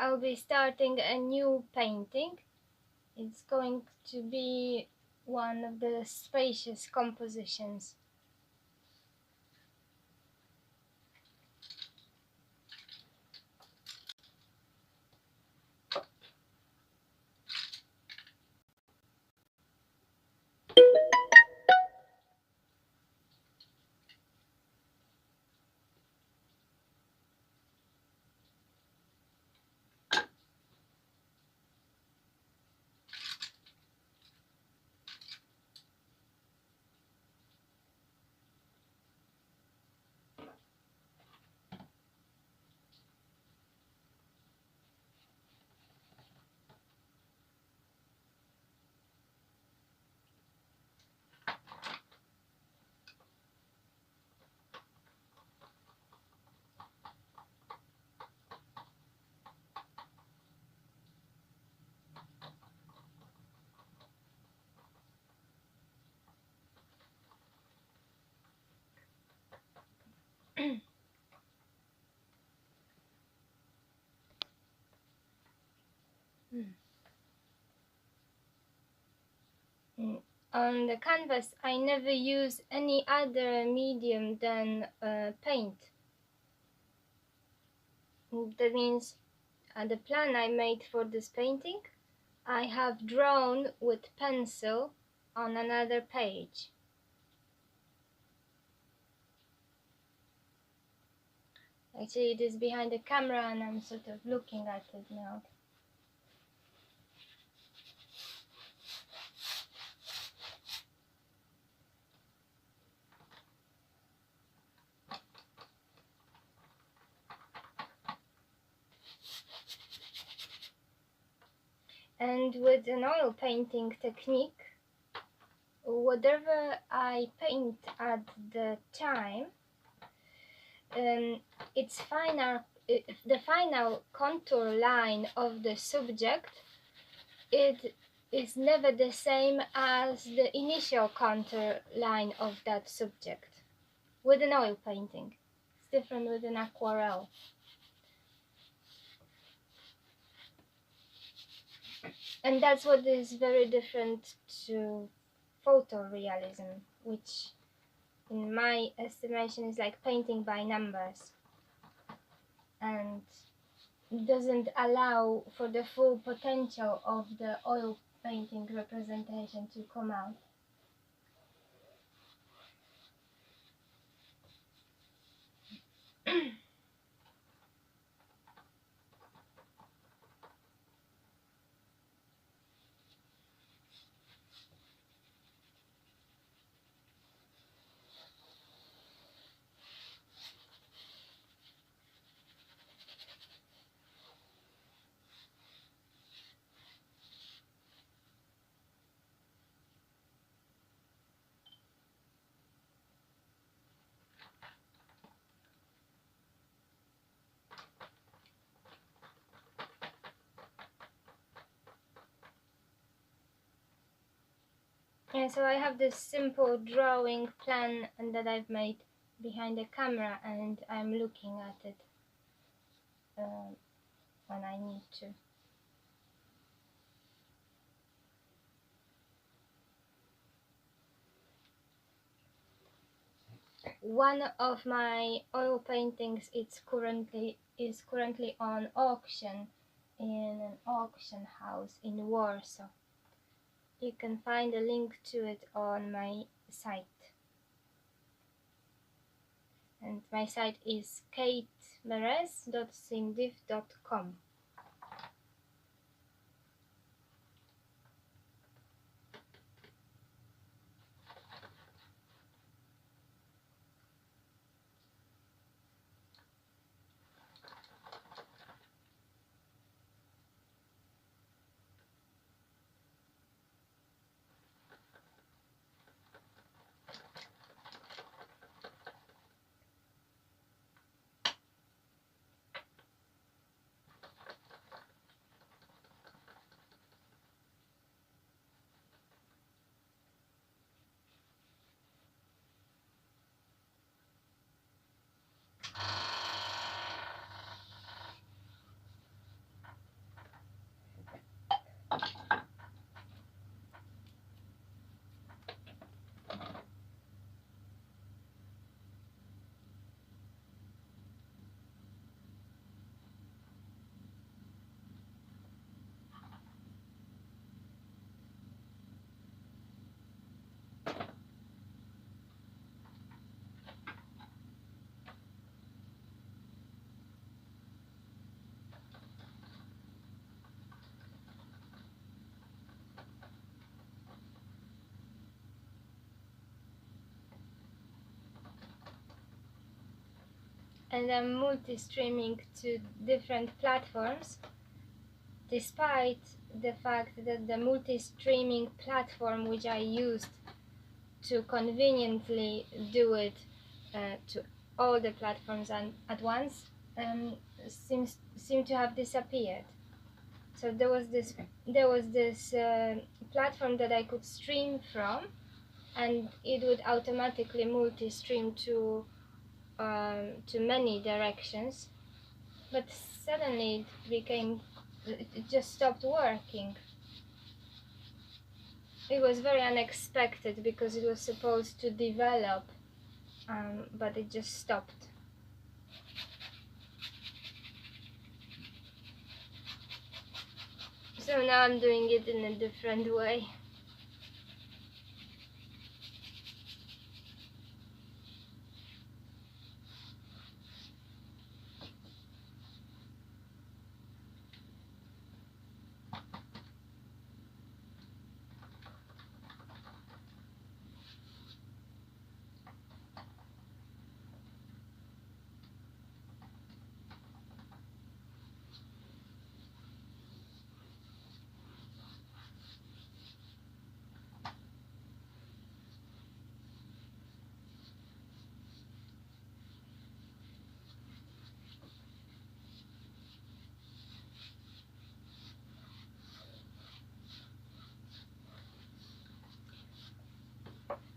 I'll be starting a new painting. It's going to be one of the spacious compositions. On the canvas, I never use any other medium than paint. That means the plan I made for this painting, I have drawn with pencil on another page. Actually, it is behind the camera and I'm sort of looking at it now. And with an oil painting technique, whatever I paint at the time, the final contour line of the subject, it is never the same as the initial contour line of that subject. With an oil painting, it's different with an aquarelle. And that's what is very different to photorealism, which in my estimation is like painting by numbers and doesn't allow for the full potential of the oil painting representation to come out. And so I have this simple drawing plan that I've made behind the camera, and I'm looking at it when I need to. One of my oil paintings is currently on auction in an auction house in Warsaw. You can find a link to it on my site. And my site is katemerez.simdiff.com. and I'm multi-streaming to different platforms, despite the fact that the multi-streaming platform which I used to conveniently do it to all the platforms at once seem to have disappeared. So there was this platform that I could stream from, and it would automatically multi-stream to many directions. But suddenly it just stopped working. It was very unexpected because it was supposed to develop, but it just stopped. So now I'm doing it in a different way.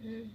Mm.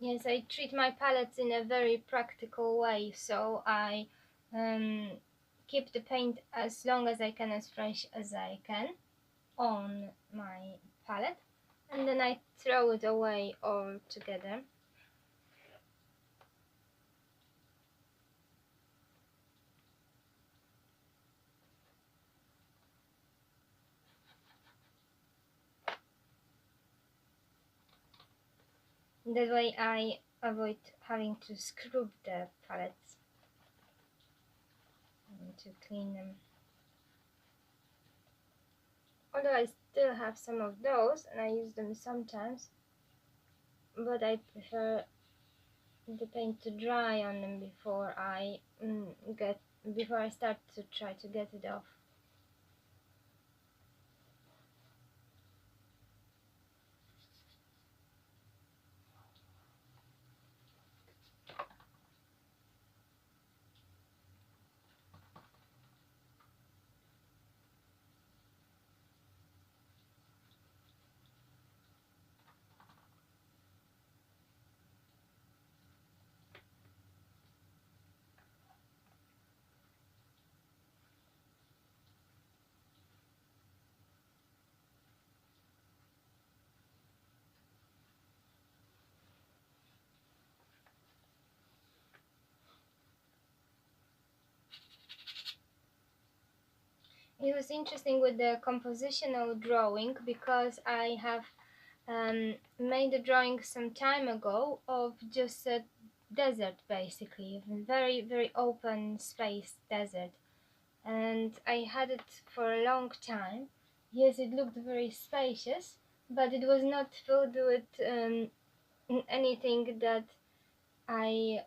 Yes, I treat my palettes in a very practical way, so I keep the paint as long as I can, as fresh as I can on my palette, and then I throw it away altogether. That way I avoid having to scrub the palettes to clean them. Although I still have some of those and I use them sometimes, but I prefer the paint to dry on them before I start to try to get it off. it was interesting with the compositional drawing because I have made a drawing some time ago of just a desert, basically, a very, very open space desert, and I had it for a long time. Yes, it looked very spacious, but it was not filled with anything that I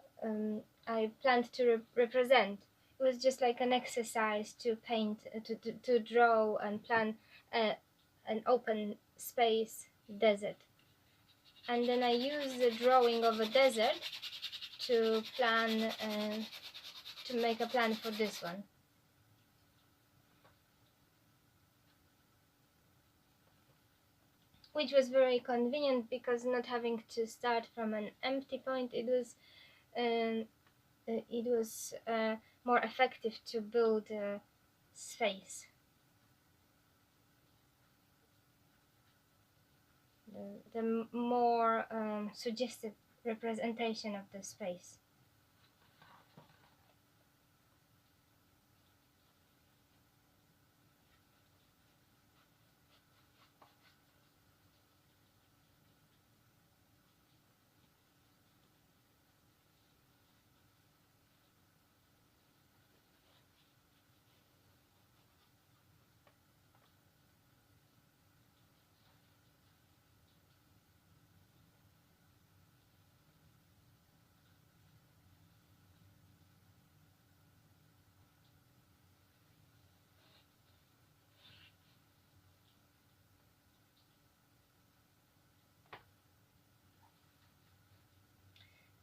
I planned to represent. It was just like an exercise to paint, to draw and plan an open space desert. And then I used the drawing of a desert to plan, to make a plan for this one. Which was very convenient because not having to start from an empty point, um, it was more effective to build a space. The more suggestive representation of the space.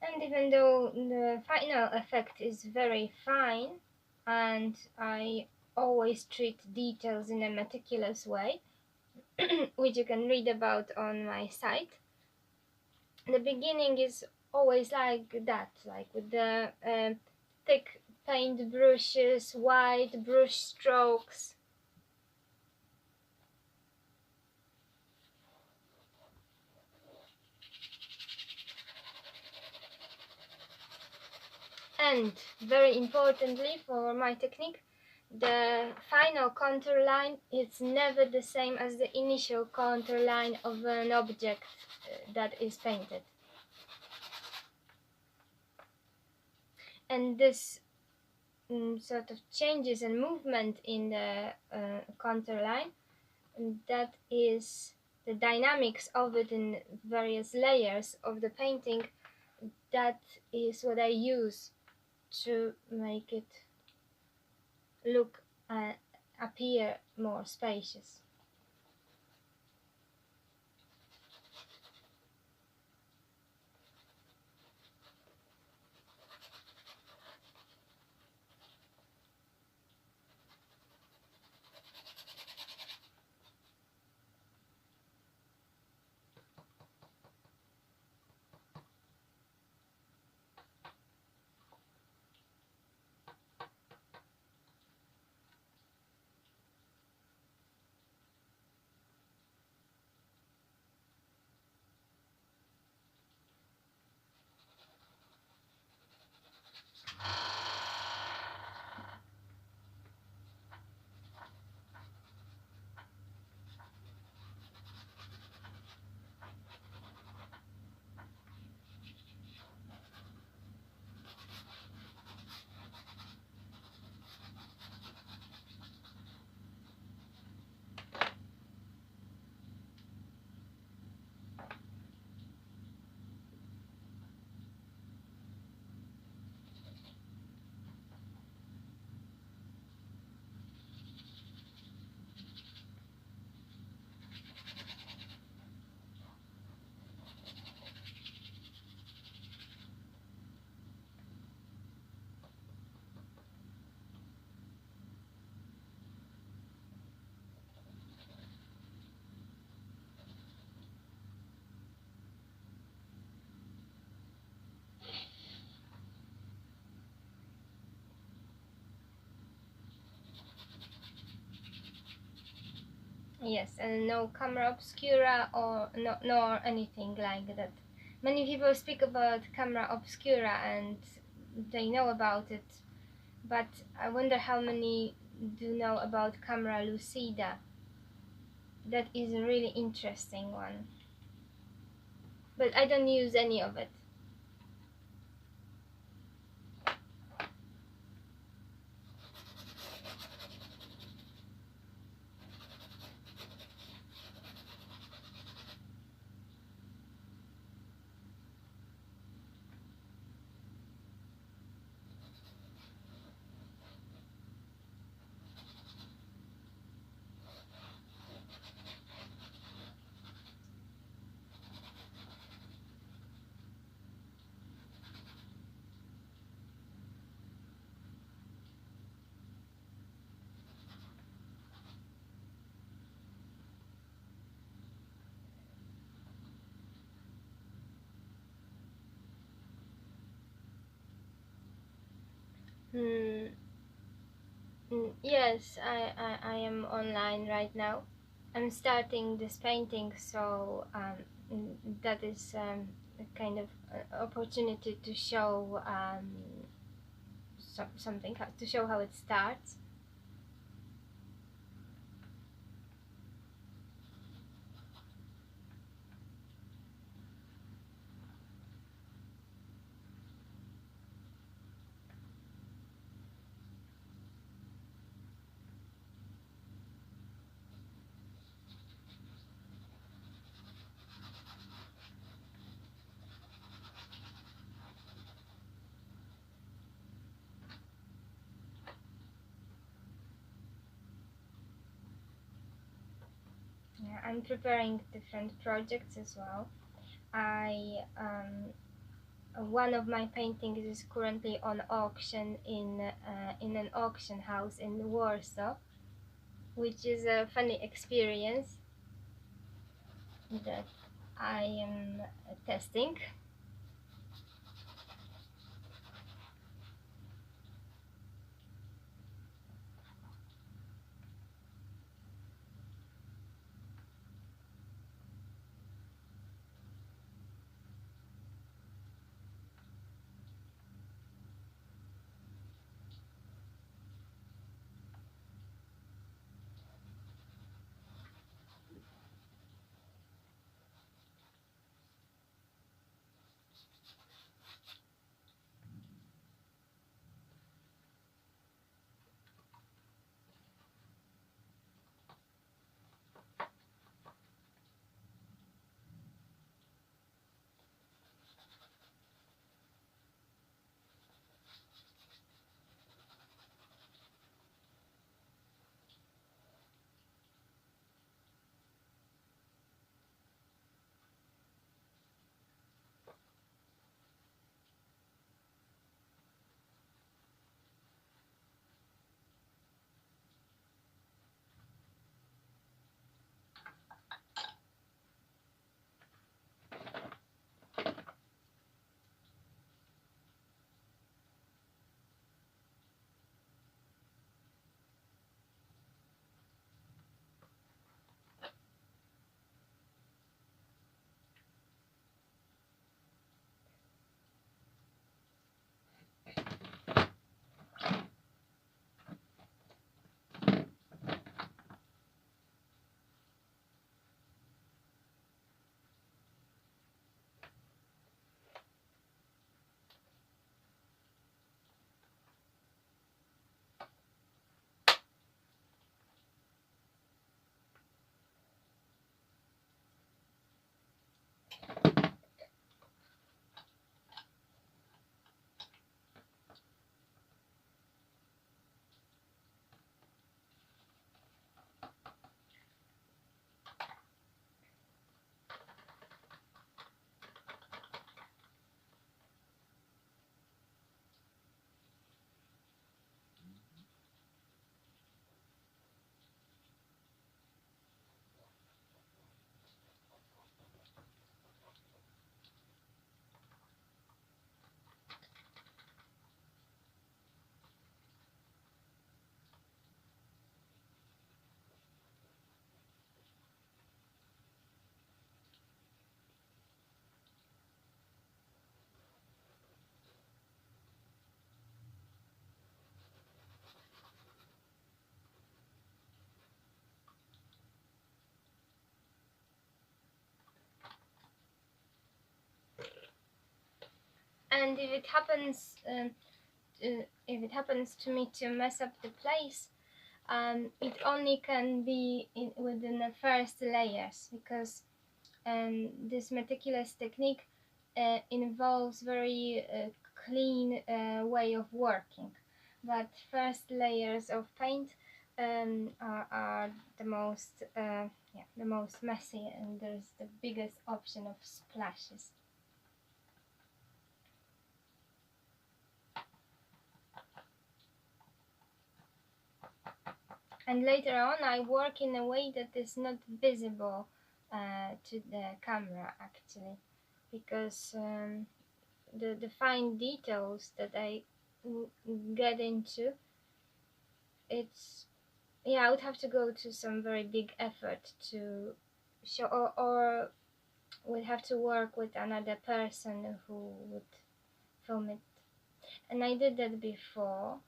And even though the final effect is very fine, and I always treat details in a meticulous way, which you can read about on my site, the beginning is always like that, like with the thick paint brushes, white brush strokes. And very importantly for my technique, the final contour line is never the same as the initial contour line of an object that is painted. And this sort of changes and movement in the contour line, and that is the dynamics of it in various layers of the painting. That is what I use to make it look appear more spacious. Yes, and no camera obscura or no, nor anything like that. Many people speak about camera obscura and they know about it, but I wonder how many do know about camera lucida. That is a really interesting one, but I don't use any of it. Hmm. Yes, I am online right now. I'm starting this painting, so that is a kind of opportunity to show something, to show how it starts. Yeah, I'm preparing different projects as well. I One of my paintings is currently on auction in an auction house in Warsaw, which is a funny experience that I am testing. and if it happens to me to mess up the place, it only can be within the first layers, because this meticulous technique involves very clean way of working. But first layers of paint are the most messy, and there's the biggest option of splashes. And later on I work in a way that is not visible to the camera, actually, because the fine details that I get into, I would have to go to some very big effort to show, or would have to work with another person who would film it. And I did that before.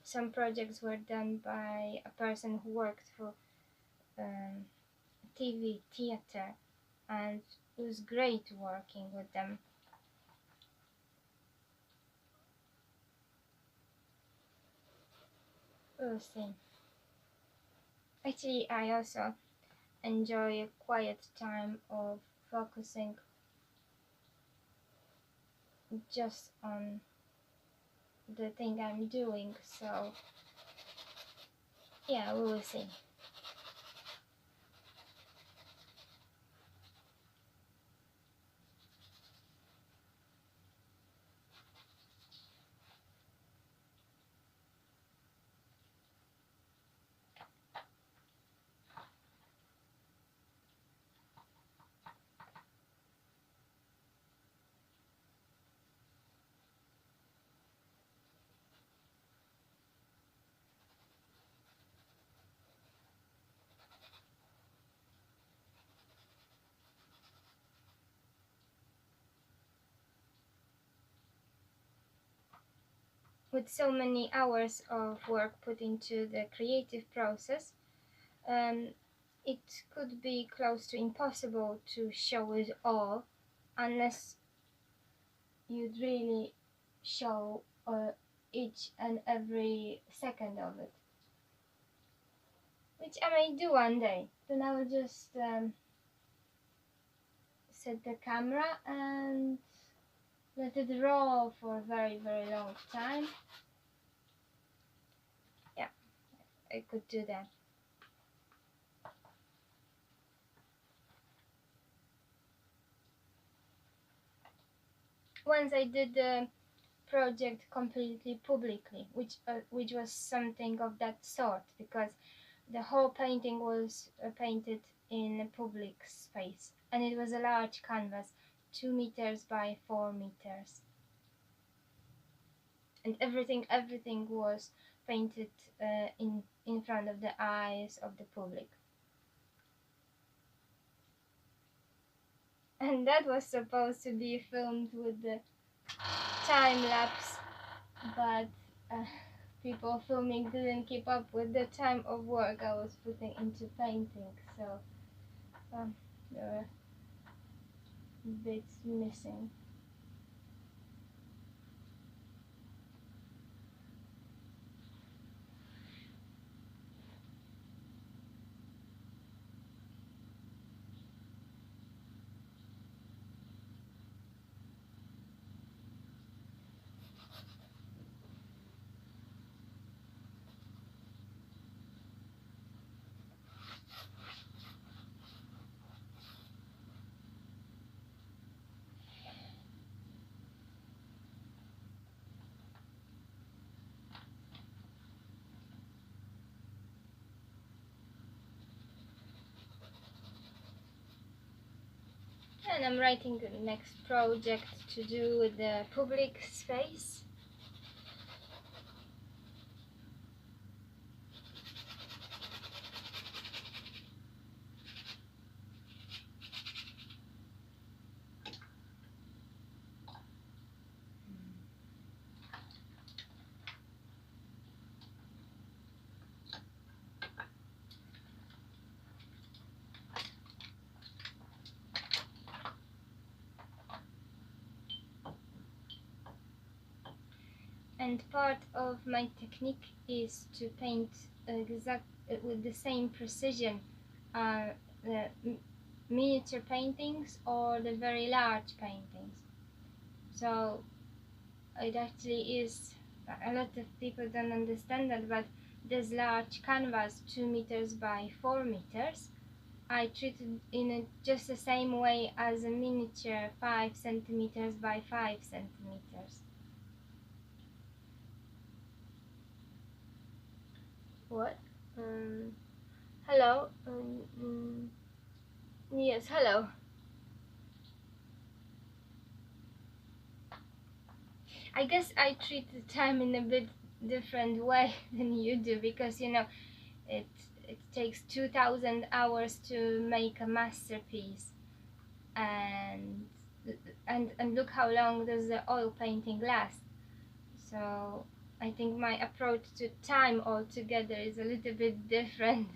Some projects were done by a person who worked for TV theater, and it was great working with them. We'll see. Actually, I also enjoy a quiet time of focusing just on the thing I'm doing, so yeah, we will see. With so many hours of work put into the creative process, it could be close to impossible to show it all, unless you'd really show each and every second of it, which I may do one day. Then I will just set the camera and let it roll for a very, very long time. Yeah, I could do that. Once I did the project completely publicly, which was something of that sort, because the whole painting was painted in a public space, and it was a large canvas, 2 meters by 4 meters, and everything was painted in front of the eyes of the public. And that was supposed to be filmed with the time lapse, but people filming didn't keep up with the time of work I was putting into painting, so there were bits missing. And I'm writing the next project to do with the public space. And part of my technique is to paint with the same precision the miniature paintings or the very large paintings. So it actually is, a lot of people don't understand that, but this large canvas 2 meters by 4 meters, I treat it in just the same way as a miniature 5 centimeters by 5 centimeters. What? Hello? Yes, hello. I guess I treat the time in a bit different way than you do, because you know it takes 2,000 hours to make a masterpiece, and look how long does the oil painting last. So I think my approach to time altogether is a little bit different.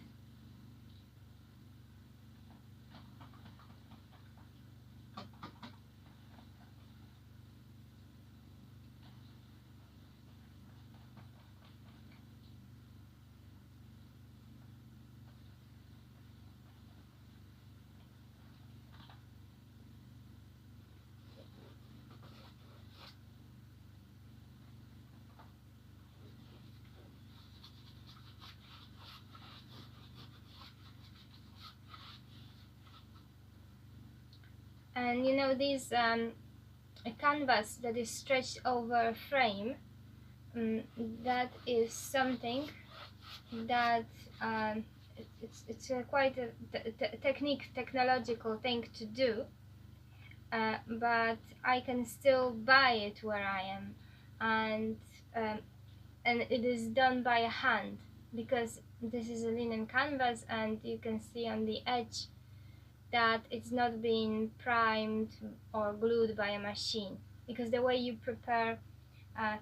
And you know, this a canvas that is stretched over a frame, that is something that it's quite a technological thing to do, but I can still buy it where I am, and um, it is done by a hand, because this is a linen canvas, and you can see on the edge that it's not being primed or glued by a machine, because the way you prepare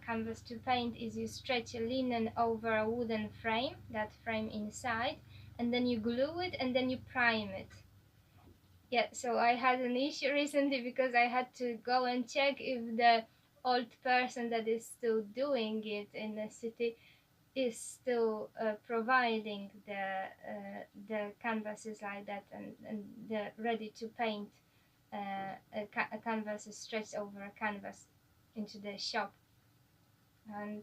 canvas to paint is you stretch a linen over a wooden frame, that frame inside, and then you glue it and then you prime it. Yeah, so I had an issue recently because I had to go and check if the old person that is still doing it in the city is still providing the canvases like that, and the ready to paint a canvas is stretched over a canvas into the shop. And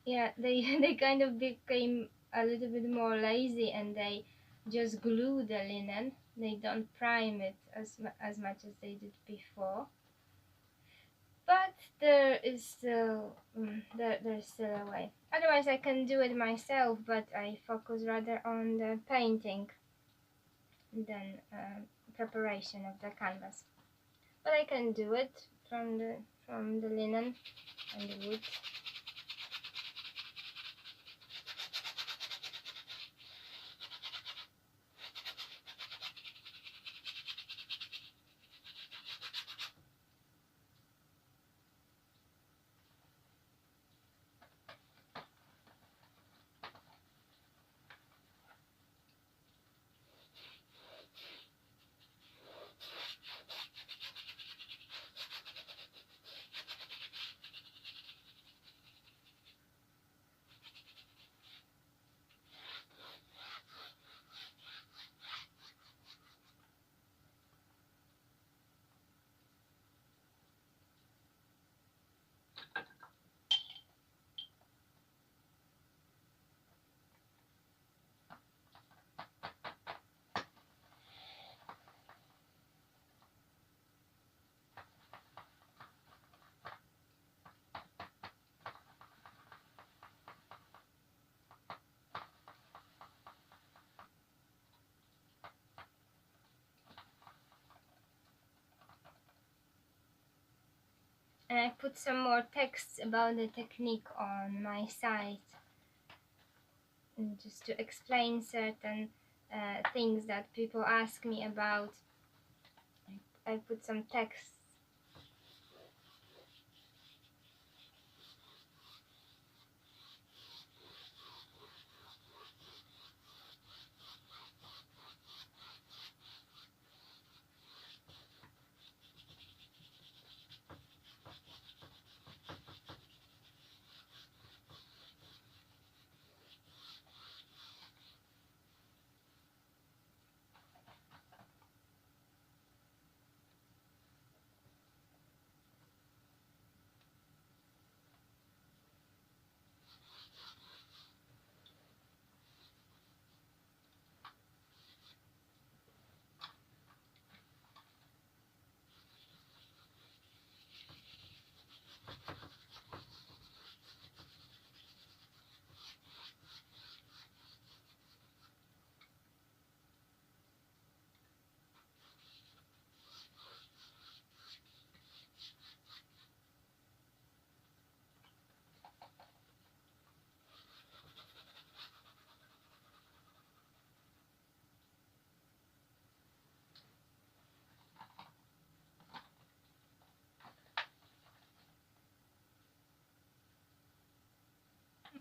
yeah, they they kind of became a little bit more lazy, and they just glue the linen. They don't prime it as much as they did before. But there is still there's still a way. Otherwise, I can do it myself, but I focus rather on the painting than preparation of the canvas. But I can do it from the linen and the wood. And I put some more texts about the technique on my site, and just to explain certain things that people ask me about. I put some text.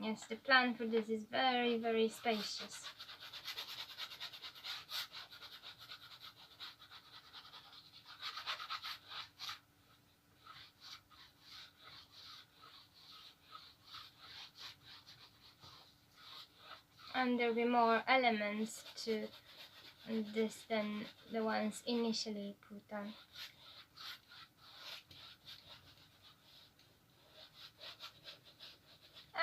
Yes, the plan for this is very, very spacious. And there'll be more elements to this than the ones initially put on.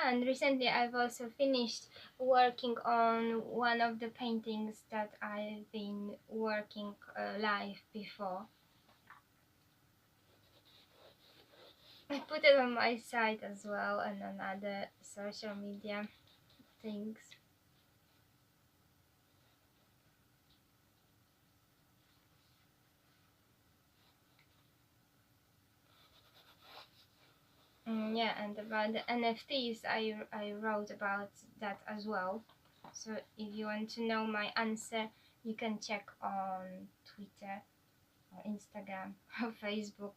And recently I've also finished working on one of the paintings that I've been working live before. I put it on my site as well and on other social media things. Yeah, and about the NFTs, I wrote about that as well. So if you want to know my answer, you can check on Twitter or Instagram or Facebook.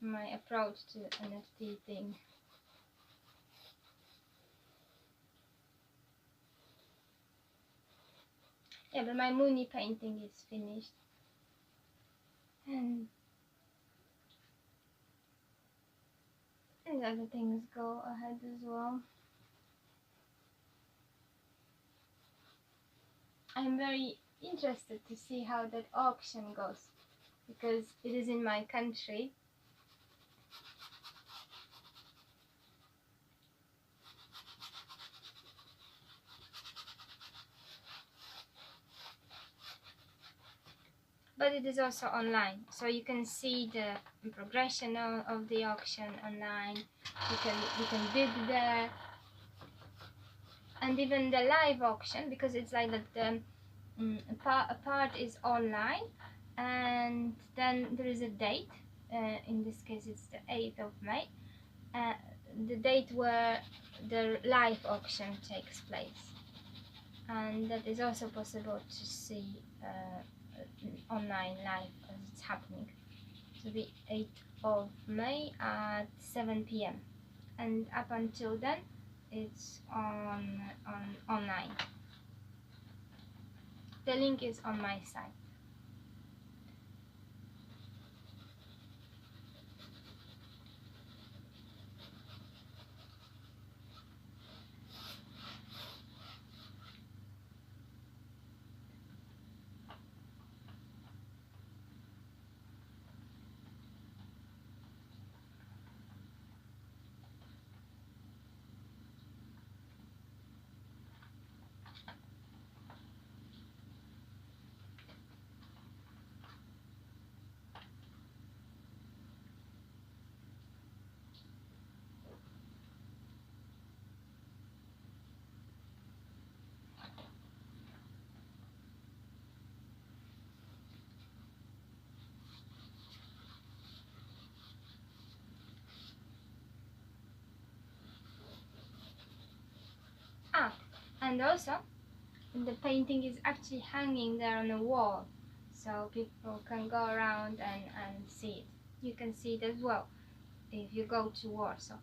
My approach to the NFT thing. Yeah, but my Mooney painting is finished. And other things go ahead as well. I'm very interested to see how that auction goes because it is in my country. But it is also online, so you can see the progression of the auction online. You can bid there, and even the live auction, because it's like that a part is online, and then there is a date. In this case, it's the 8th of May, the date where the live auction takes place, and that is also possible to see online live as it's happening. So the 8th of May at 7 p.m. and up until then it's on online. The link is on my site. And also the painting is actually hanging there on a wall, so people can go around and see it. You can see it as well if you go to Warsaw.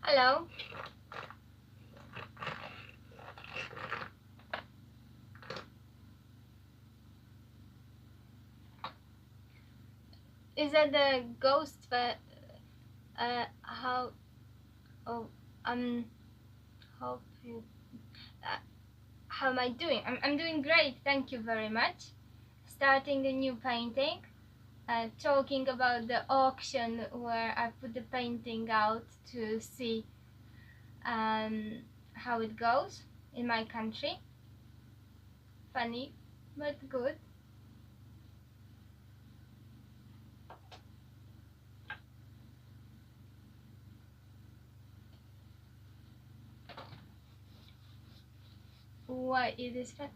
Hello. Is that the ghost? But how? Oh, hope you. Uh, how am I doing? I'm doing great. Thank you very much. Starting the new painting. Talking about the auction where I put the painting out to see how it goes in my country. Funny, but good. Why it is fun?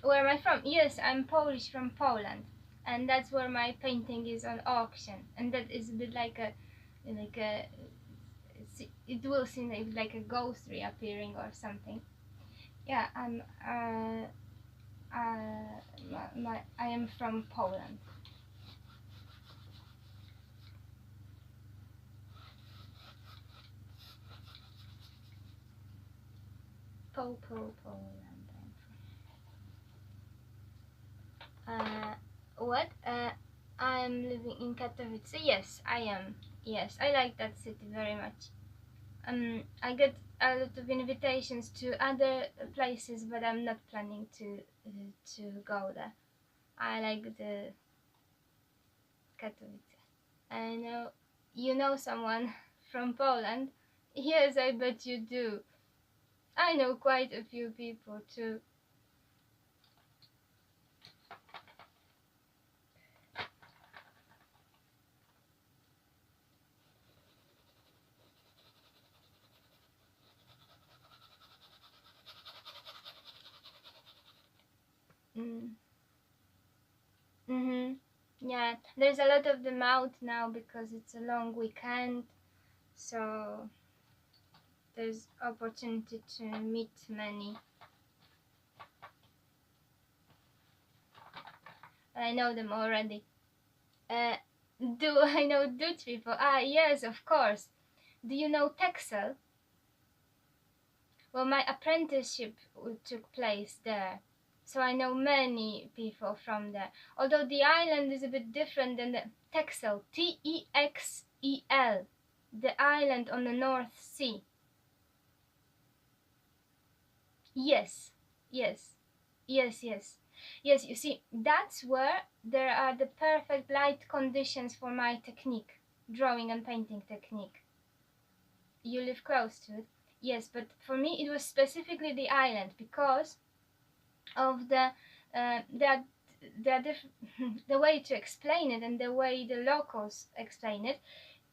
Where am I from? Yes, I'm Polish from Poland, and that's where my painting is on auction. And that is a bit like a. It will seem like a ghost reappearing or something. Yeah, I'm. I am from Poland. Poland. What? I'm living in Katowice. Yes, I am. Yes, I like that city very much. I get a lot of invitations to other places, but I'm not planning to go there. I like the Katowice. I know you know someone from Poland. Yes, I bet you do. I know quite a few people too. Mm. Mhm. Yeah, there's a lot of them out now because it's a long weekend, so there's opportunity to meet many. I know them already. Uh, do I know Dutch people? Ah, yes, of course. Do you know Texel? Well, my apprenticeship took place there, so I know many people from there. Although the island is a bit different than the Texel, Texel, the island on the North Sea. Yes, yes, yes. Yes, you see, that's where there are the perfect light conditions for my technique, drawing and painting technique. You live close to it. Yes, but for me it was specifically the island because of the the way to explain it and the way the locals explain it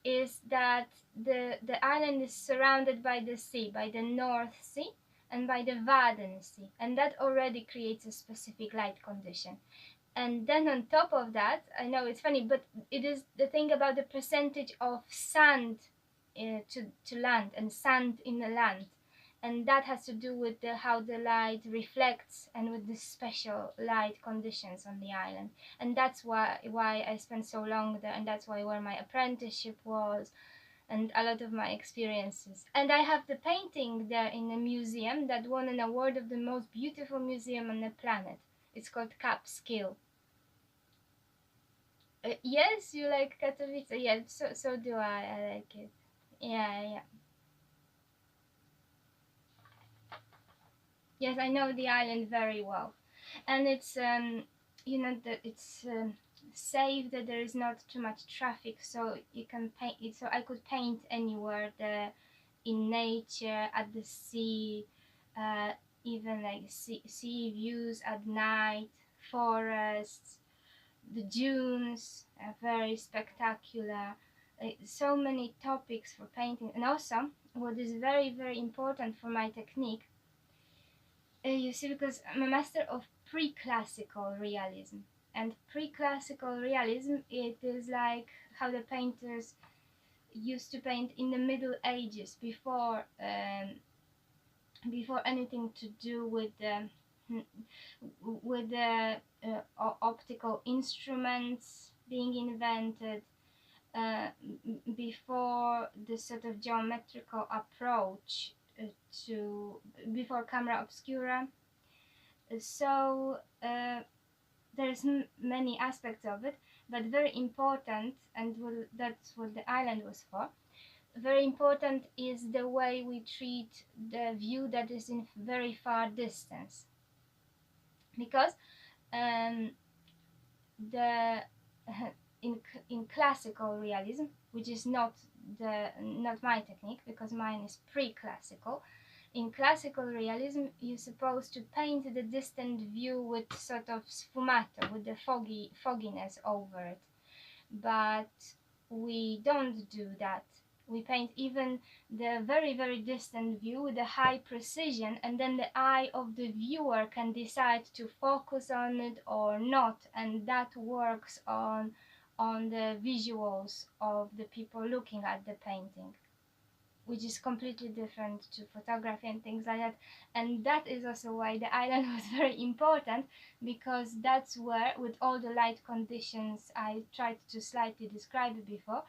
is that the island is surrounded by the sea, by the North Sea and by the Wadden Sea, and that already creates a specific light condition. And then on top of that, I know it's funny, but it is the thing about the percentage of sand to land and sand in the land, and that has to do with how the light reflects and with the special light conditions on the island. And that's why I spent so long there, and that's where my apprenticeship was and a lot of my experiences. And I have the painting there in a museum that won an award of the most beautiful museum on the planet. It's called Capskill. Yes, you like Katowice. Yeah, so do I. I like it. Yeah. Yes, I know the island very well, and it's that it's safe, that there is not too much traffic, so you can paint it. So I could paint anywhere there, in nature, at the sea, uh, even like sea views at night, forests, the dunes are very spectacular. So many topics for painting, and also what is very important for my technique, you see, because I'm a master of pre-classical realism, and pre-classical realism, it is like how the painters used to paint in the Middle Ages, before anything to do with optical instruments being invented, uh, before the sort of geometrical approach to before camera obscura. So there's many aspects of it, but very important, and that's what the island was for. very important is the way we treat the view that is in very far distance, because um, the in classical realism, which is not my technique, because mine is pre-classical. In classical realism, you're supposed to paint the distant view with sort of sfumato, with the fogginess over it, but we don't do that. We paint even the very, very distant view with a high precision, and then the eye of the viewer can decide to focus on it or not, and that works on the visuals of the people looking at the painting, which is completely different to photography and things like that. And that is also why the island was very important, because that's where, with all the light conditions I tried to slightly describe before,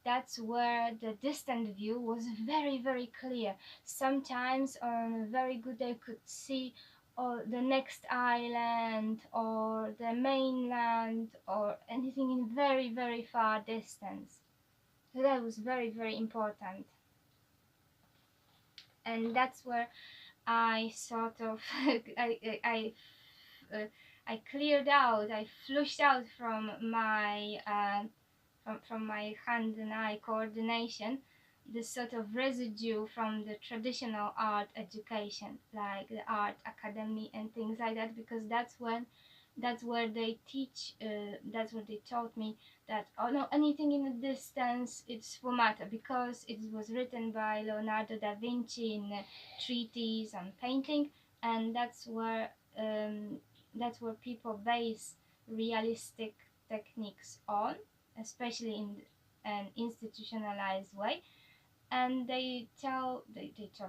that's where the distant view was very, very clear. Sometimes on a very good day could see the next island or the mainland or anything in very, very far distance. So that was very, very important. And that's where I sort of uh, I cleared out, I flushed out from my from my hand and eye coordination this sort of residue from the traditional art education, like the art academy and things like that, because that's where they teach, that's what they taught me, that oh no, anything in the distance it's sfumato, because it was written by Leonardo da Vinci in a treatise on painting, and that's where people base realistic techniques on, especially in an institutionalized way. And they told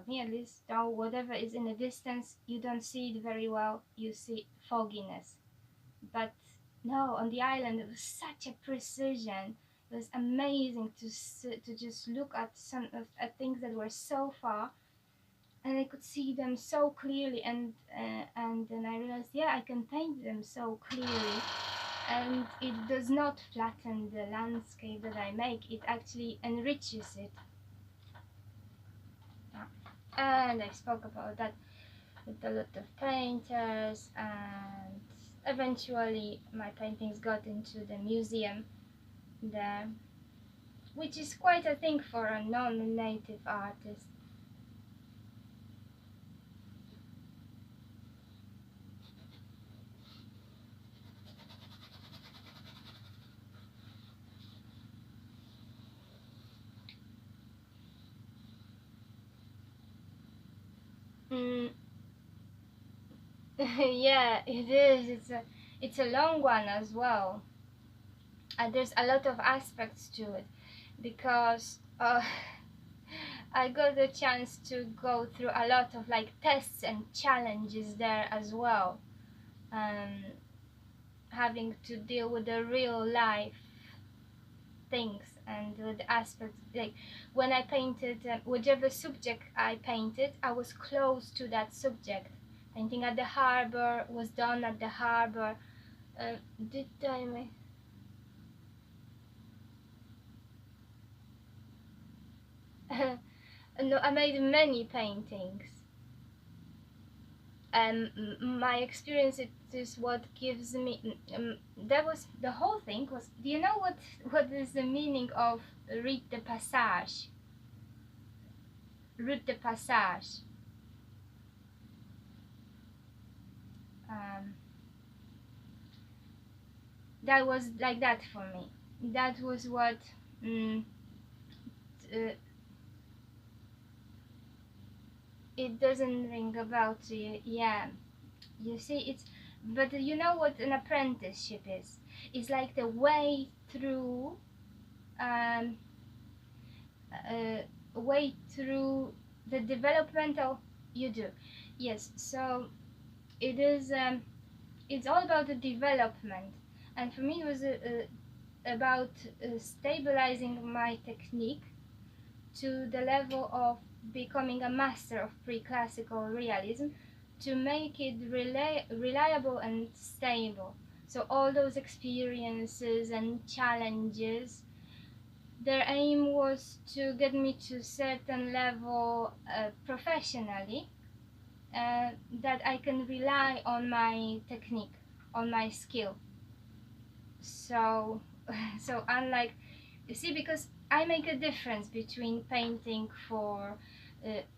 me, at least, oh, whatever is in the distance, you don't see it very well, you see fogginess. But no, on the island it was such a precision. It was amazing to just look at at things that were so far, and I could see them so clearly, and then I realized, yeah, I can paint them so clearly, and it does not flatten the landscape that I make, it actually enriches it. And I spoke about that with a lot of painters, and eventually my paintings got into the museum there, which is quite a thing for a non-native artist. Mm. Yeah, it is. It's a long one as well. And there's a lot of aspects to it, because I got the chance to go through a lot of like tests and challenges there as well, having to deal with the real life things and with aspects, like when I painted whichever subject I painted, I was close to that subject. Painting at the harbor was done at the harbor. Did I make... No, I made many paintings. My experience, it is what gives me. That was the whole thing. Was, do you know what is the meaning of rite de passage? Rite de passage. That was like that for me. That was what. It doesn't ring a bell to you, yeah. You see, it's, but you know what an apprenticeship is? It's like the way through, um, way through the developmental. You do, yes. So it is. It's all about the development, and for me, it was about stabilizing my technique to the level of becoming a master of pre-classical realism, to make it reliable and stable. So all those experiences and challenges, their aim was to get me to a certain level professionally, that I can rely on my technique, on my skill. So so unlike, you see, because I make a difference between painting for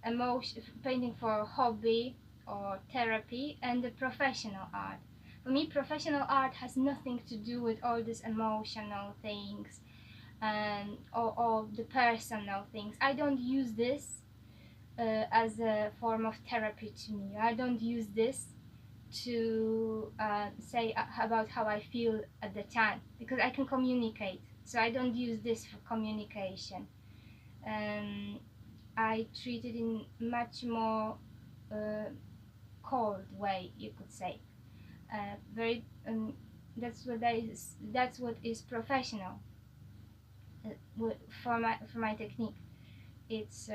emotion, painting for hobby or therapy, and the professional art. For me, professional art has nothing to do with all these emotional things and all the personal things. I don't use this as a form of therapy to me. I don't use this to say about how I feel at the time, because I can communicate. So I don't use this for communication. I treat it in much more uh, cold way, you could say. Very. That's what is professional for my technique. It's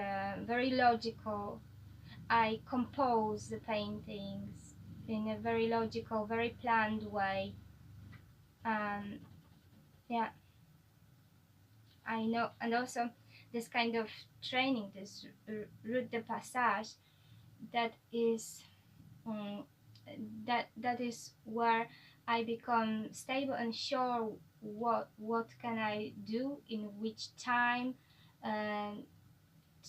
very logical. I compose the paintings in a very logical, very planned way. Um, yeah, I know, and also this kind of training, this route de passage, that is um, that is where I become stable and sure what can I do in which time, and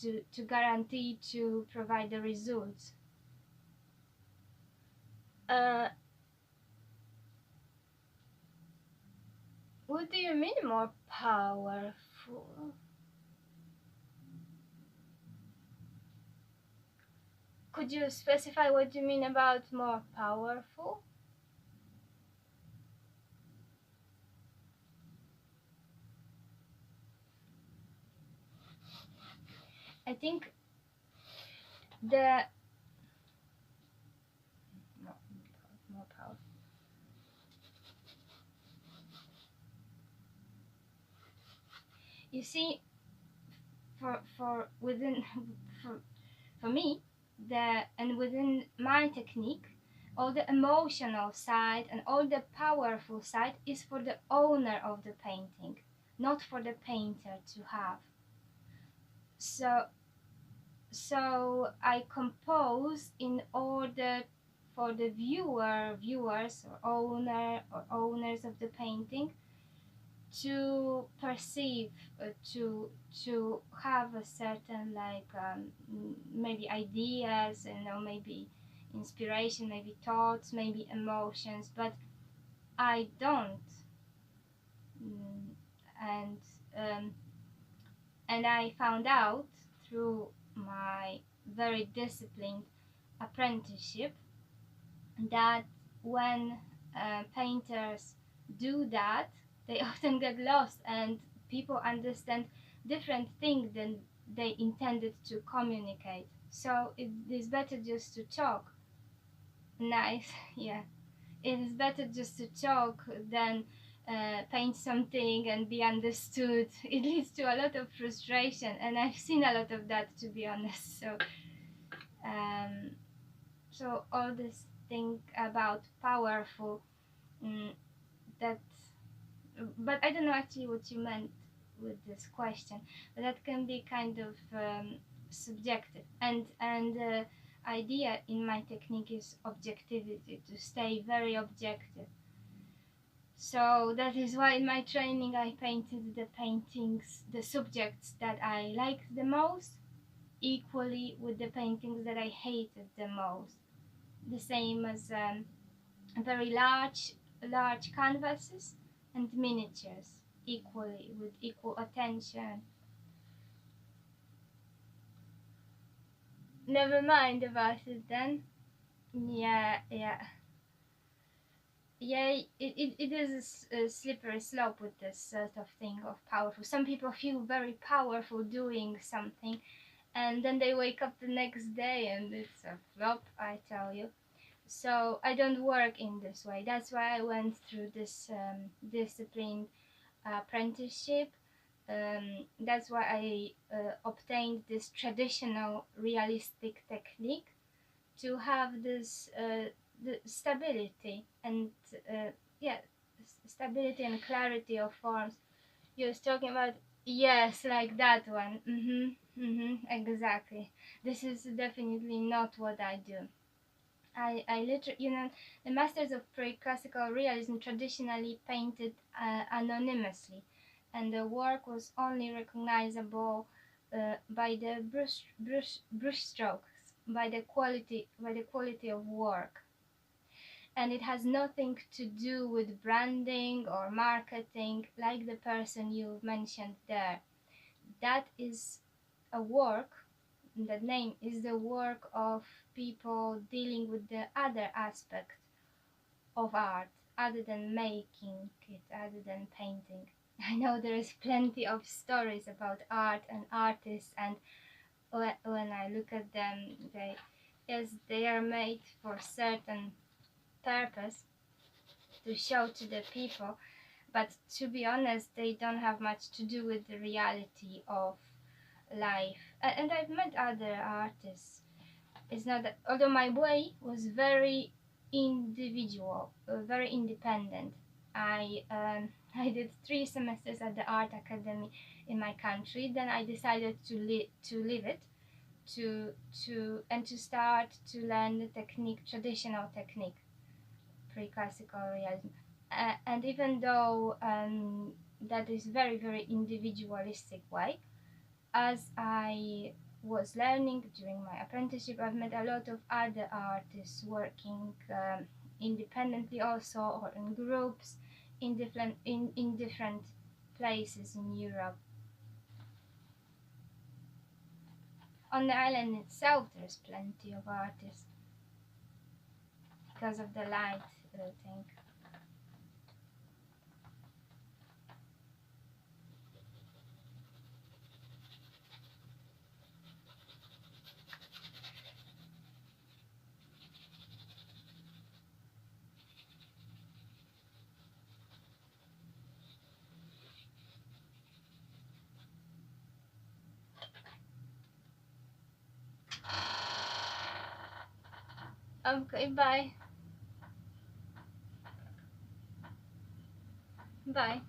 to guarantee to provide the results. Uh, what do you mean more powerful? Could you specify what you mean about more powerful? I think the more, more powerful. You see, for within for for me, the and within my technique, all the emotional side and all the powerful side is for the owner of the painting, not for the painter to have. So I compose in order for the viewers or owners of the painting to perceive, to have a certain, like, maybe ideas, maybe inspiration, maybe thoughts, maybe emotions, but I don't. Mm, and um, and I found out through my very disciplined apprenticeship that when painters do that, they often get lost, and people understand different things than they intended to communicate. So it is better just to talk. Nice, yeah. It is better just to talk than paint something and be understood. It leads to a lot of frustration, and I've seen a lot of that, to be honest. Um, so all this thing about powerful, mm, that, but I don't know actually what you meant with this question. But that can be kind of subjective, and idea in my technique is objectivity, to stay very objective. So that is why in my training I painted the paintings, the subjects that I liked the most, equally with the paintings that I hated the most. The same as very large canvases and miniatures, equally, with equal attention. Never mind about it then. Yeah, yeah. Yeah, it is a slippery slope with this sort of thing of powerful. Some people feel very powerful doing something, and then they wake up the next day and it's a flop, I tell you. So I don't work in this way. That's why I went through this disciplined apprenticeship. That's why I obtained this traditional realistic technique, to have this the stability and yeah, stability and clarity of forms. You was talking about Yes, like that one. Exactly. This is definitely not what I do. I literally, the masters of pre-classical realism traditionally painted anonymously, and the work was only recognizable by the brush strokes, by the quality of work, and it has nothing to do with branding or marketing, like the person you mentioned there. That is a work, the name is the work of people dealing with the other aspect of art, other than making it, other than painting. I know there is plenty of stories about art and artists, and when I look at them, yes, they are made for certain purpose to show to the people, but to be honest, they don't have much to do with the reality of life. And I've met other artists. It's not that, although my way was very individual, very independent. I did 3 semesters at the art academy in my country. Then I decided to leave it, to start to learn the technique, traditional technique, pre-classical realism. And even though that is very individualistic way, as I was learning during my apprenticeship, I've met a lot of other artists working independently also, or in groups in different places in Europe. On the island itself, there's plenty of artists because of the light, I think. Okay, bye. Bye.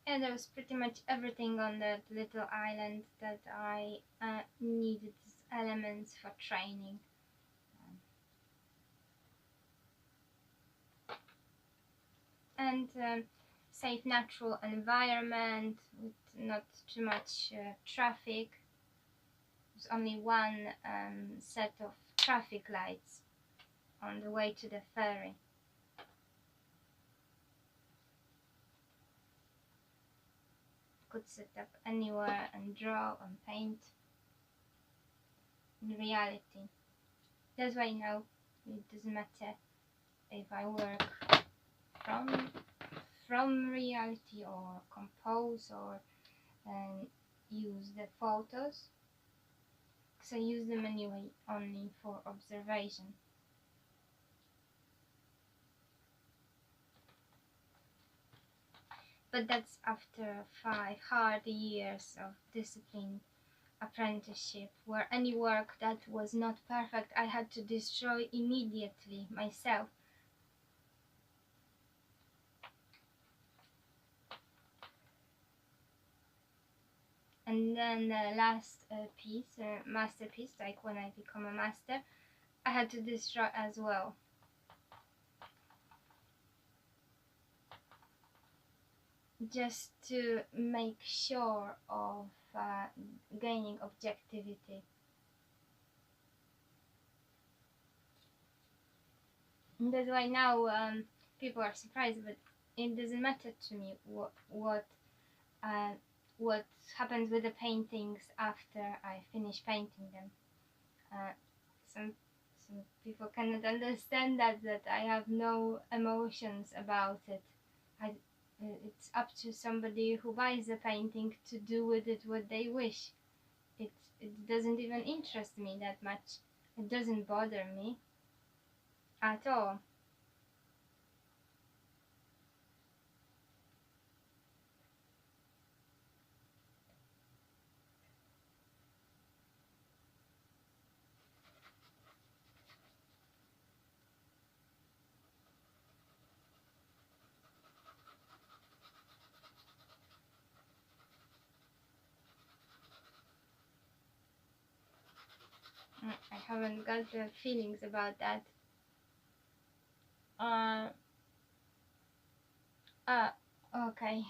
And there was pretty much everything on that little island that I needed as elements for training. And safe natural environment with not too much traffic. There's only one set of traffic lights on the way to the ferry. Could set up anywhere and draw and paint. In reality, that's why now it doesn't matter if I work from reality or compose or use the photos, because I use them anyway only for observation. But that's after 5 hard years of disciplined apprenticeship, where any work that was not perfect I had to destroy immediately myself. And then the last piece, masterpiece, like when I become a master, I had to destroy as well. Just to make sure of gaining objectivity. And that's why now people are surprised, but it doesn't matter to me what happens with the paintings after I finish painting them. Some people cannot understand that I have no emotions about it. It's up to somebody who buys the painting to do with it what they wish. It doesn't even interest me that much. It doesn't bother me at all. I haven't got the feelings about that. Okay.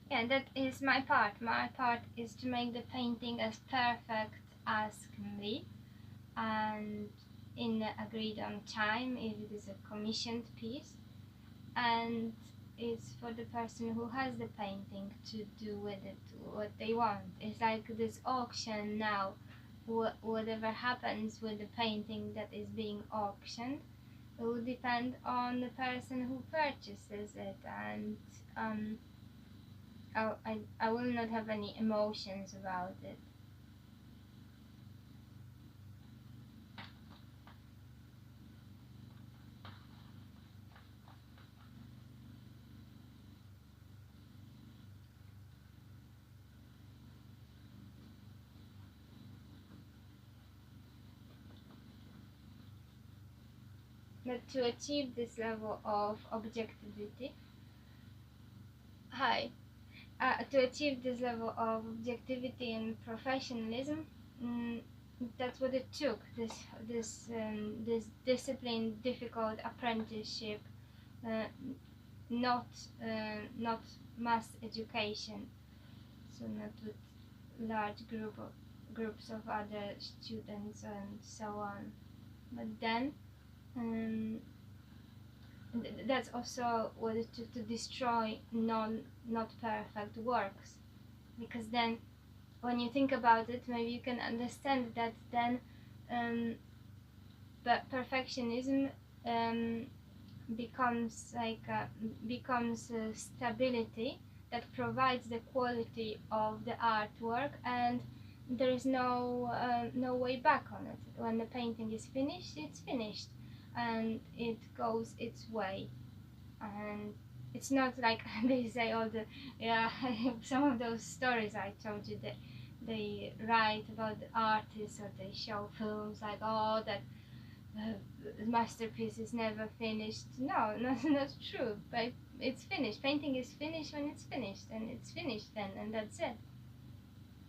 Yeah, that is my part. My part is to make the painting as perfect as can be, and in the agreed on time if it is a commissioned piece, and it's for the person who has the painting to do with it what they want. It's like this auction now whatever happens with the painting that is being auctioned, it will depend on the person who purchases it, and I will not have any emotions about it. But to achieve this level of objectivity, to achieve this level of objectivity and professionalism, mm, that's what it took. This disciplined, difficult apprenticeship, uh, not mass education, so not with large groups of other students and so on. But then that's also what it took to destroy not perfect works, because then when you think about it, maybe you can understand that then but perfectionism becomes stability that provides the quality of the artwork, and there is no way back on it. When the painting is finished, it's finished, and it goes its way. And it's not like they say all the some of those stories I told you that they write about the artists, or they show films like, oh, that masterpiece is never finished. No, not true. But it's finished. Painting is finished when it's finished, and it's finished then, and that's it.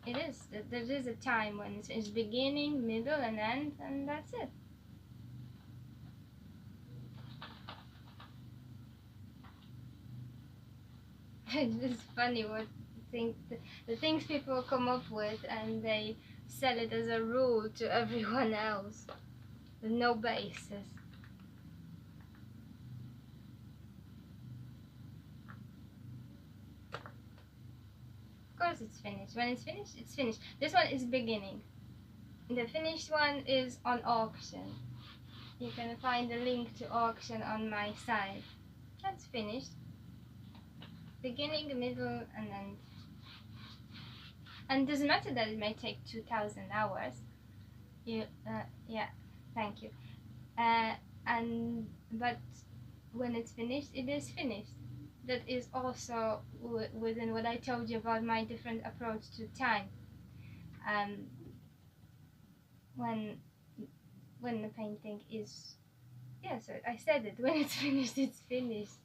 It is. There is a time when it's beginning, middle, and end, and that's it. It's funny what the things people come up with, and they sell it as a rule to everyone else with no basis. Of course it's finished. When it's finished, it's finished. This one is beginning. The finished one is on auction. You can find a link to auction on my site. That's finished. Beginning, middle, and end. And it doesn't matter that it may take 2,000 hours. Yeah, thank you. But when it's finished, it is finished. That is also within what I told you about my different approach to time. When the painting is, so I said it. When it's finished, it's finished.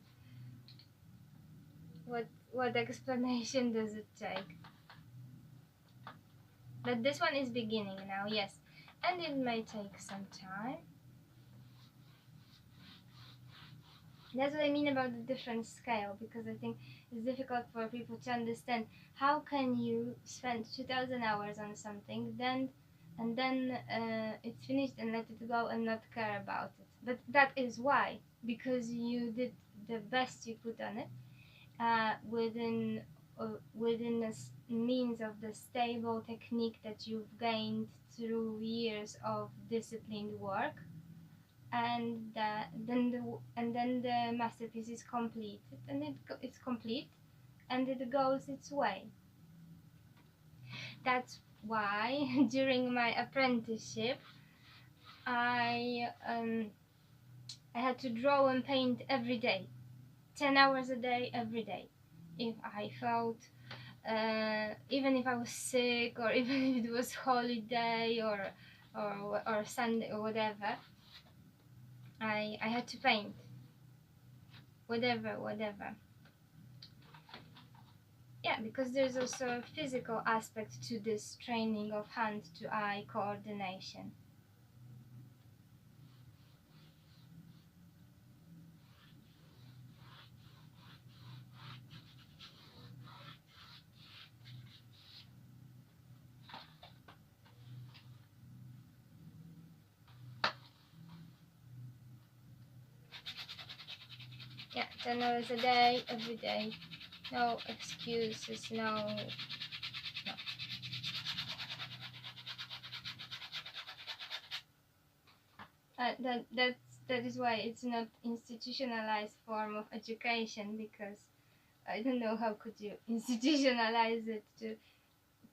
What explanation does it take? But this one is beginning now, yes, and it may take some time. That's what I mean about the different scale, because I think it's difficult for people to understand how can you spend 2,000 hours on something, and then it's finished and let it go and not care about it. But that is why, because you did the best you could on it, within the means of the stable technique that you've gained through years of disciplined work, and then the masterpiece is completed, and it's complete, and it goes its way. That's why during my apprenticeship I had to draw and paint every day, 10 hours a day, every day. If I felt, even if I was sick, or even if it was holiday or Sunday or whatever, I had to paint. Whatever. Yeah, because there's also a physical aspect to this training of hand-to-eye coordination. Yeah, 10 hours a day, every day. No excuses, no. That is why it's not institutionalized form of education, because I don't know how could you institutionalize it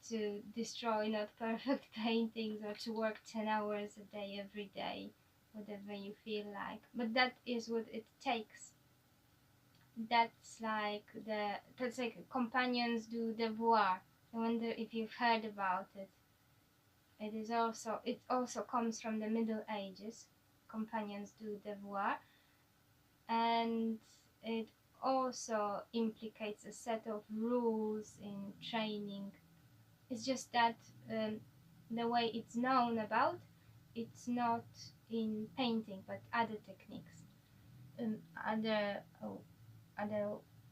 to destroy not perfect paintings, or to work 10 hours a day every day, whatever you feel like. But that is what it takes. That's like Companions du Devoir. I wonder if you've heard about it. It also comes from the Middle Ages, Companions du Devoir, and it also implicates a set of rules in training. It's just that the way it's known about, it's not in painting, but other techniques, other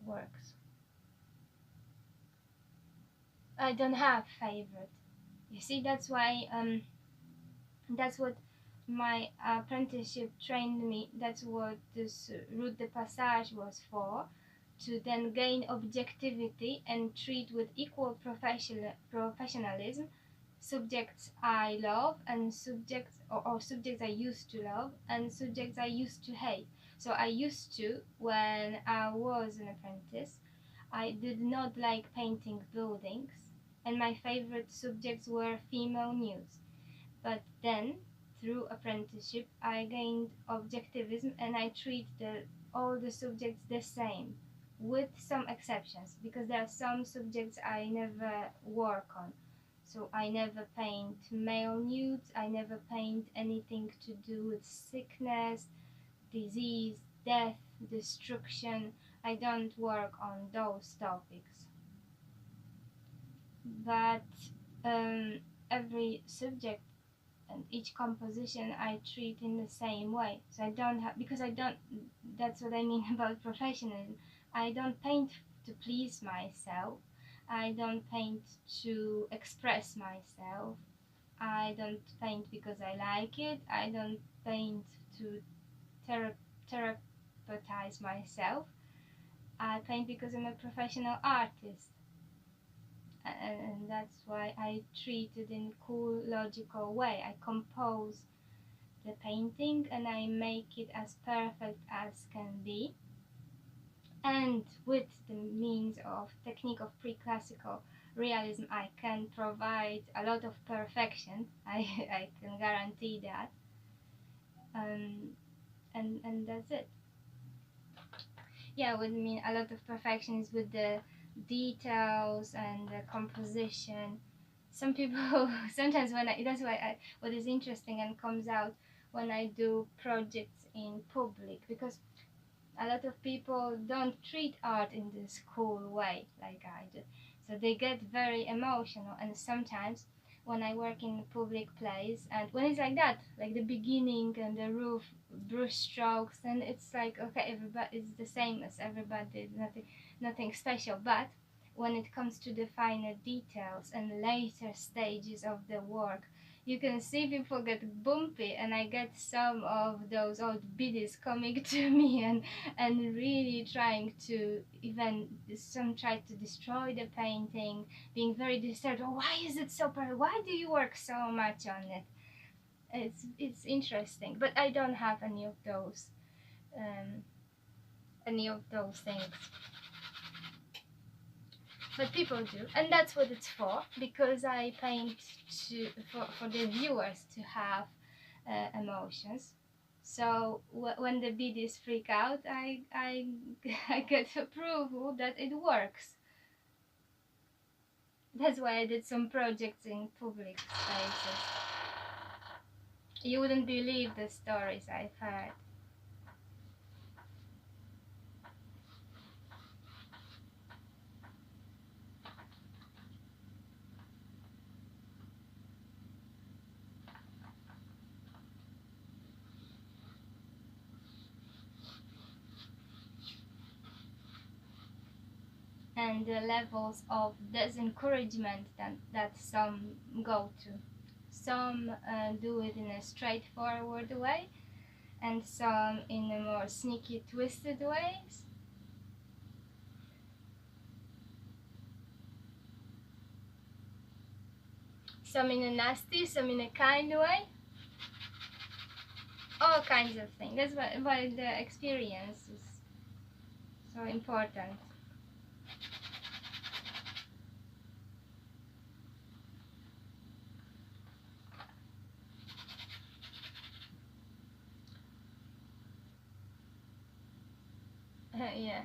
works. I don't have favorite. You see, that's why that's what my apprenticeship trained me. That's what this route de passage was for, to then gain objectivity and treat with equal professionalism subjects I love and subjects or subjects I used to love and subjects I used to hate. So I used to, when I was an apprentice, I did not like painting buildings, and my favorite subjects were female nudes. But then, through apprenticeship, I gained objectivism, and I treat all the subjects the same, with some exceptions, because there are some subjects I never work on. So I never paint male nudes, I never paint anything to do with sickness, disease, death, destruction. I don't work on those topics. But every subject and each composition I treat in the same way. So I don't have, because I don't, that's what I mean about professionalism. I don't paint to please myself. I don't paint to express myself. I don't paint because I like it. I don't paint to therapeutize myself. I paint because I'm a professional artist. And that's why I treat it in cool, logical way. I compose the painting and I make it as perfect as can be. And with the means of technique of pre-classical realism, I can provide a lot of perfection. I can guarantee that. And that's it. Yeah, what I mean, a lot of perfection is with the details and the composition. Some people sometimes that's why what is interesting and comes out when I do projects in public, because a lot of people don't treat art in this cool way like I do, so they get very emotional. And sometimes when I work in a public place, and when it's like that, like the beginning and the roof brush strokes, and it's like, okay, everybody is the same as everybody, nothing special. But when it comes to the finer details and later stages of the work, you can see people get bumpy, and I get some of those old biddies coming to me and really trying to, even some try to destroy the painting, being very disturbed. Oh, why is it so perfect? Why do you work so much on it? It's interesting, but I don't have any of those things. But people do, and that's what it's for, because I paint for the viewers to have emotions. So when the biddies freak out, I I get approval that it works. That's why I did some projects in public spaces. You wouldn't believe the stories I've heard. And the levels of disencouragement that some go to. Some do it in a straightforward way, and some in a more sneaky, twisted ways. Some in a nasty, some in a kind way. all kinds of things. That's why the experience is so important. Yeah.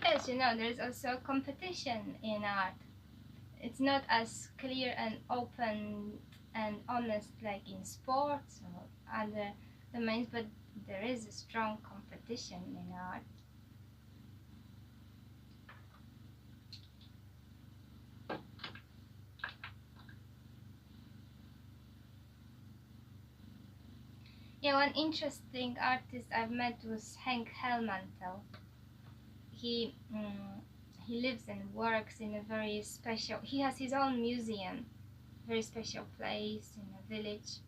As you know, there's also competition in art. It's not as clear and open and honest like in sports or other domains, but there is a strong competition in art. Yeah, one interesting artist I've met was Henk Helmantel. He lives and works in a very special. He has his own museum, very special place in a village.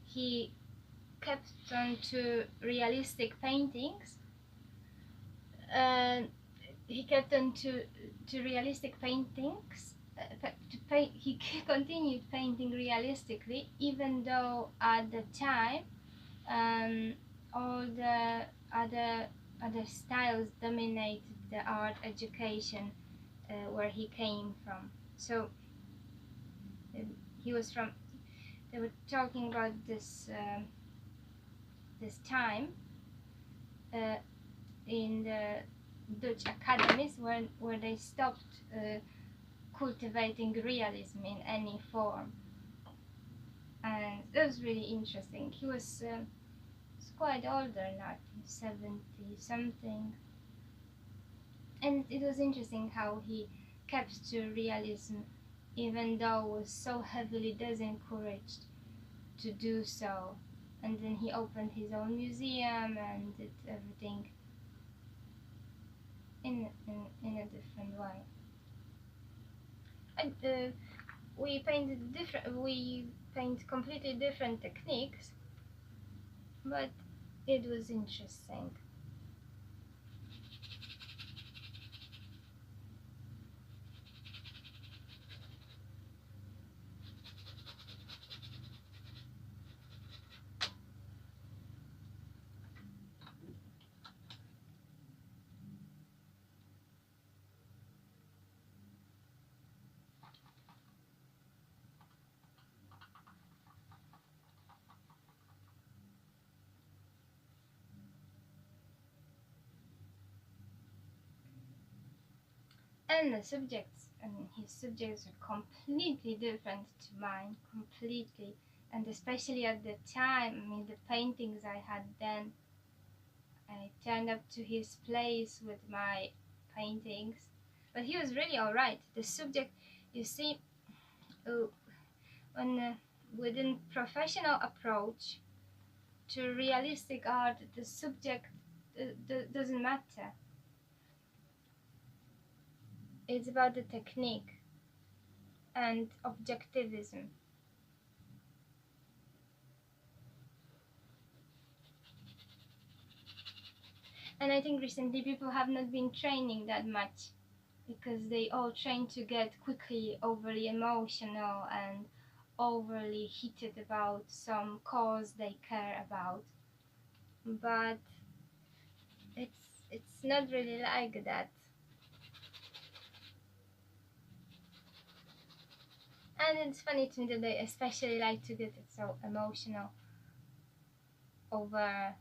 He kept on to realistic paintings. And he kept on to realistic paintings. He continued painting realistically, even though at the time all the other styles dominated the art education where he came from. So he was from. They were talking about this time in the Dutch academies where they stopped cultivating realism in any form, and it was really interesting. He was quite older now, 70 something, and it was interesting how he kept to realism even though was so heavily disencouraged to do so. And then he opened his own museum and did everything in a different way. And we paint completely different techniques, but it was interesting. And the subjects, and his subjects are completely different to mine, completely. And especially at the time, I mean, the paintings I had then, I turned up to his place with my paintings, but he was really alright. The subject, you see, when within professional approach to realistic art, the subject doesn't matter. It's about the technique and objectivism. And I think recently people have not been training that much because they all train to get quickly overly emotional and overly heated about some cause they care about. But it's not really like that. And it's funny to me that they especially like to get so emotional over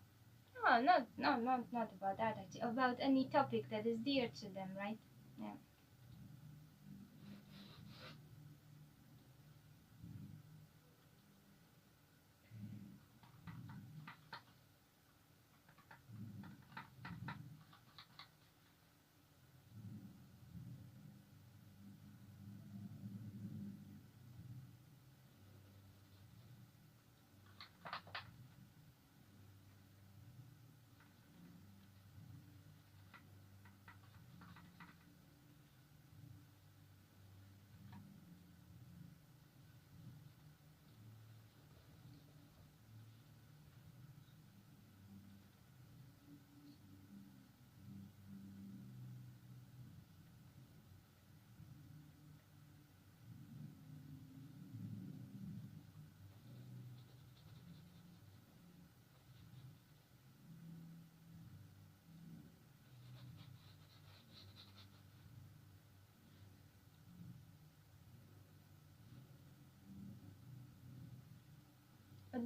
not about that actually, about any topic that is dear to them, right? Yeah.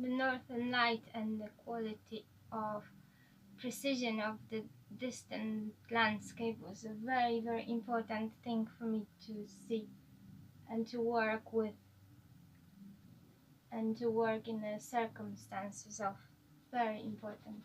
the northern light and the quality of precision of the distant landscape was a very, very important thing for me to see and to work with, and to work in the circumstances of. Very important.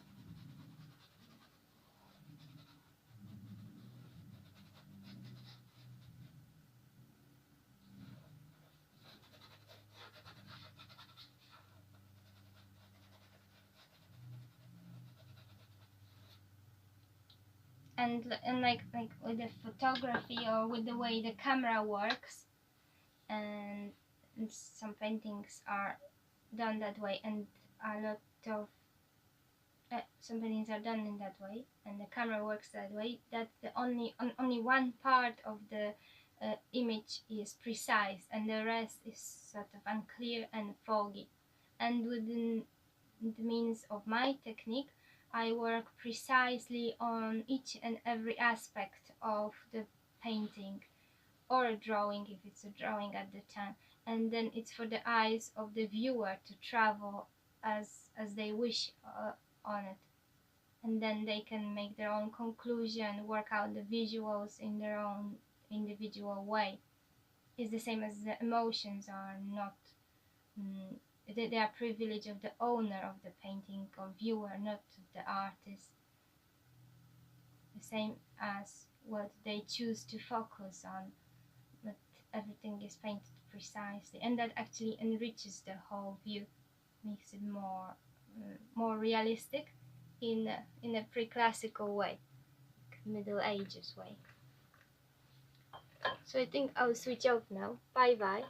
And like with the photography or with the way the camera works, and some paintings are done that way, and a lot of some paintings are done in that way, and the camera works that way, that the only one part of the image is precise and the rest is sort of unclear and foggy. And within the means of my technique, I work precisely on each and every aspect of the painting or a drawing, if it's a drawing at the time, and then it's for the eyes of the viewer to travel as they wish on it, and then they can make their own conclusion, work out the visuals in their own individual way. It's the same as the emotions are not they are privilege of the owner of the painting or viewer, not the artist. The same as what they choose to focus on, but everything is painted precisely, and that actually enriches the whole view, makes it more realistic in a pre-classical way, Middle Ages way. So I think I'll switch off now. Bye bye.